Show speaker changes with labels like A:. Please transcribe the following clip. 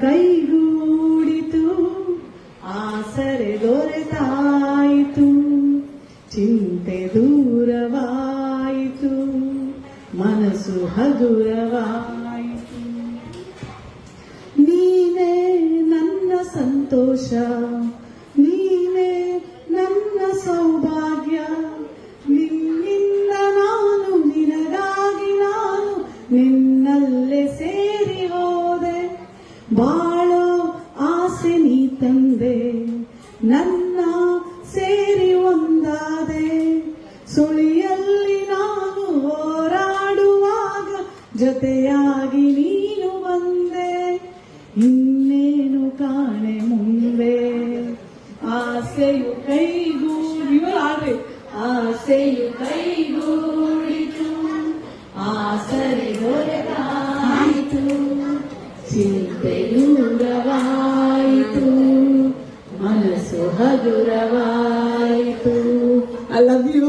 A: ಕೈಗೂಡಿತು, ಆಸರೆ ದೊರೆತಾಯಿತು, ಚಿಂತೆ ದೂರವಾಯಿತು, ಮನಸ್ಸು ಹಗುರವಾಯಿತು. ನೀನೇ ನನ್ನ ಸಂತೋಷ, ನೀನೇ ನನ್ನ ಸೌಭಾಗ್ಯ, ನಿನ್ನಿಂದ ನಾನು, ನಿನಗಾಗಿ ನಾನು ನಿನ್ನಲ್ಲೇ ಸೇರಿ ಹೋದೆ. ಬಾಳೋ ಆಸೆ ನೀ ತಂದೆ, ನನ್ನ ಸೇರಿ ಒಂದಾದೆ. ಸುಳಿಯಲ್ಲಿ ನಾನು ಹೋರಾಡುವಾಗ ಜೊತೆಯಾಗಿ ನೀನು ಬಂದೆ. ಇನ್ನೇನು ಕಾಣೆ ಮುಂದೆ, ಆಸೆಯು ಕೈಗೂಡಿ, ಆಸೆಯು ಕೈಗೂಡಿತು, ಆಸರೆ ದೊರೆತಾಯಿತು, ಚಿಂತೆಯು ದೂರವಾಯಿತು, ಮನಸ್ಸು ಹಗುರವಾಯಿತು. I love you.